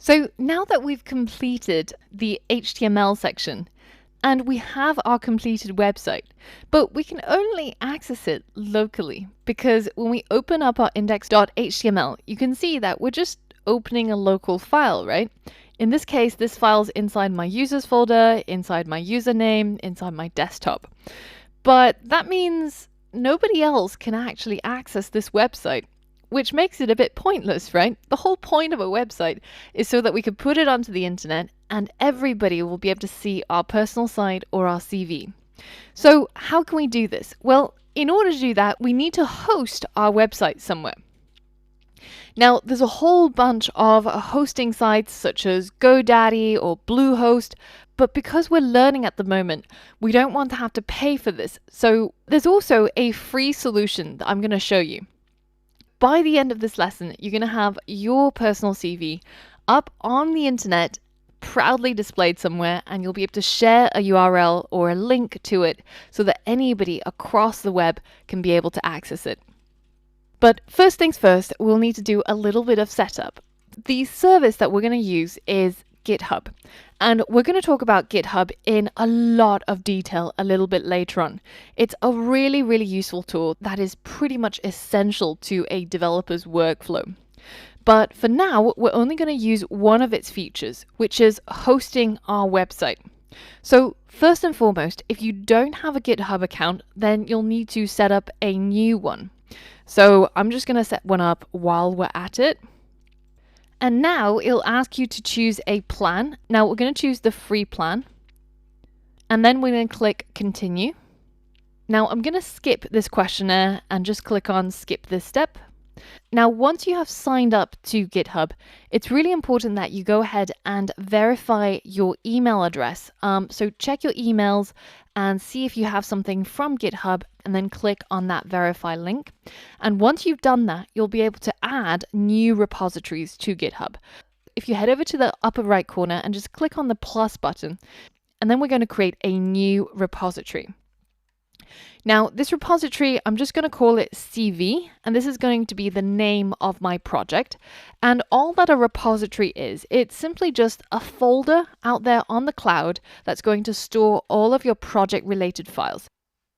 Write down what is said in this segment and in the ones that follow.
So now that we've completed the HTML section and we have our completed website, but we can only access it locally because when we open up our index.html, you can see that we're just opening a local file, right? In this case, this file's inside my users folder, inside my username, inside my desktop. But that means nobody else can actually access this website, which makes it a bit pointless, right? The whole point of a website is so that we can put it onto the internet and everybody will be able to see our personal site or our CV. So how can we do this? Well, in order to do that, we need to host our website somewhere. Now, there's a whole bunch of hosting sites such as GoDaddy or Bluehost, but because we're learning at the moment, we don't want to have to pay for this. So there's also a free solution that I'm going to show you. By the end of this lesson, you're going to have your personal CV up on the internet, proudly displayed somewhere, and you'll be able to share a URL or a link to it so that anybody across the web can be able to access it. But first things first, we'll need to do a little bit of setup. The service that we're going to use is GitHub. And we're going to talk about GitHub in a lot of detail a little bit later on. It's a really, really useful tool that is pretty much essential to a developer's workflow. But for now, we're only going to use one of its features, which is hosting our website. So first and foremost, if you don't have a GitHub account, then you'll need to set up a new one. So I'm just going to set one up while we're at it. And now it'll ask you to choose a plan. Now we're going to choose the free plan. And then we're going to click continue. Now I'm going to skip this questionnaire and just click on skip this step. Now, once you have signed up to GitHub, it's really important that you go ahead and verify your email address. So check your emails and see if you have something from GitHub and then click on that verify link. And once you've done that, you'll be able to add new repositories to GitHub. If you head over to the upper right corner and just click on the plus button, and then we're going to create a new repository. Now, this repository, I'm just going to call it CV, and this is going to be the name of my project. And all that a repository is, it's simply just a folder out there on the cloud that's going to store all of your project-related files.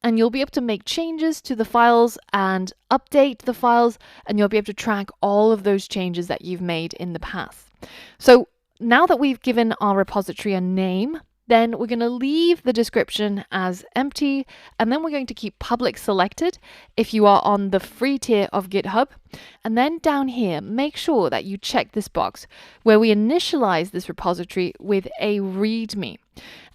And you'll be able to make changes to the files and update the files, and you'll be able to track all of those changes that you've made in the past. So now that we've given our repository a name, then we're going to leave the description as empty, and then we're going to keep public selected if you are on the free tier of GitHub. And then down here, make sure that you check this box where we initialize this repository with a README.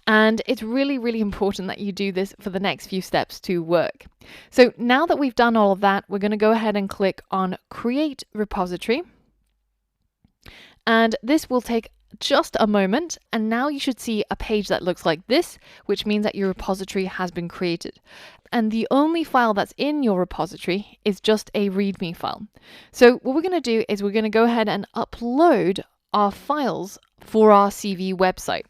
And it's really, really important that you do this for the next few steps to work. So now that we've done all of that, we're going to go ahead and click on Create Repository. And this will take just a moment, and now you should see a page that looks like this, which means that your repository has been created. And the only file that's in your repository is just a README file. So what we're going to do is we're going to go ahead and upload our files for our CV website.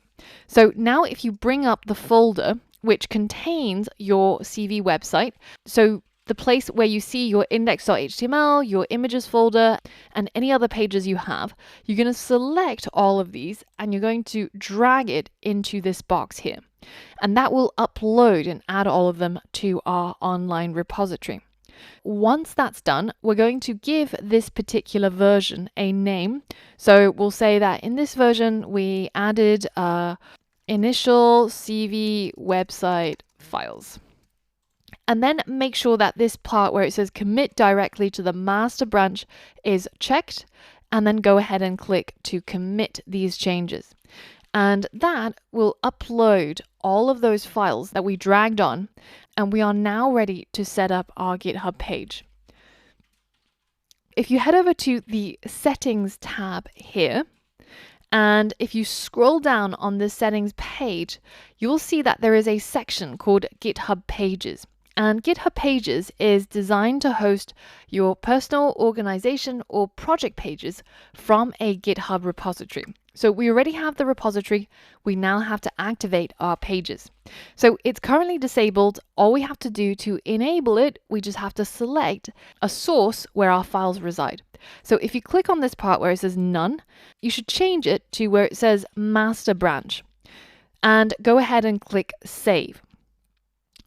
So now if you bring up the folder which contains your CV website, so the place where you see your index.html, your images folder, and any other pages you have, you're going to select all of these and you're going to drag it into this box here. And that will upload and add all of them to our online repository. Once that's done, we're going to give this particular version a name. So we'll say that in this version, we added initial CV website files. And then make sure that this part where it says commit directly to the master branch is checked, and then go ahead and click to commit these changes. And that will upload all of those files that we dragged on, and we are now ready to set up our GitHub page. If you head over to the settings tab here, and if you scroll down on the settings page, you'll see that there is a section called GitHub Pages. And GitHub Pages is designed to host your personal, organization, or project pages from a GitHub repository. So we already have the repository. We now have to activate our pages. So it's currently disabled. All we have to do to enable it, we just have to select a source where our files reside. So if you click on this part where it says none, you should change it to where it says master branch and go ahead and click save.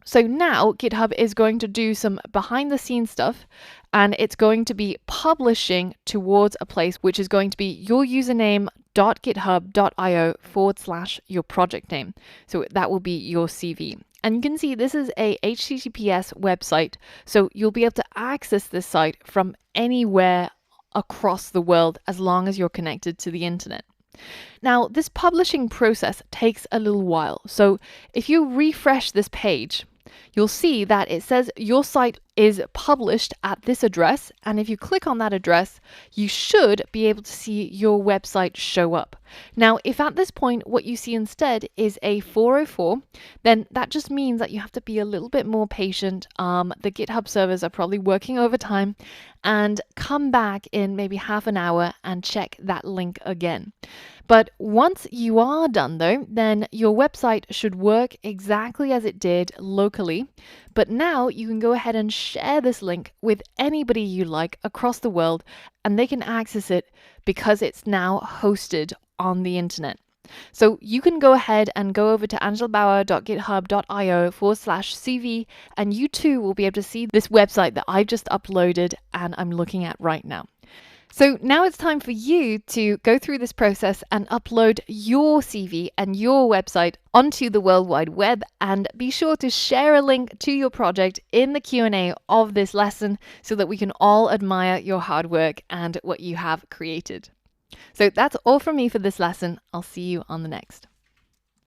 So now GitHub is going to do some behind the scenes stuff, and it's going to be publishing towards a place which is going to be your username.github.io/your project name. So that will be your CV. And you can see this is a HTTPS website, so you'll be able to access this site from anywhere across the world as long as you're connected to the internet. Now, this publishing process takes a little while. So if you refresh this page, you'll see that it says your site is published at this address. And if you click on that address, you should be able to see your website show up. Now, if at this point what you see instead is a 404, then that just means that you have to be a little bit more patient. The GitHub servers are probably working overtime, and come back in maybe half an hour and check that link again. But once you are done though, then your website should work exactly as it did locally. But now you can go ahead and share this link with anybody you like across the world, and they can access it because it's now hosted on the internet. So you can go ahead and go over to angelbauer.github.io/CV, and you too will be able to see this website that I just uploaded and I'm looking at right now. So now it's time for you to go through this process and upload your CV and your website onto the World Wide Web, and be sure to share a link to your project in the Q&A of this lesson so that we can all admire your hard work and what you have created. So that's all from me for this lesson. I'll see you on the next.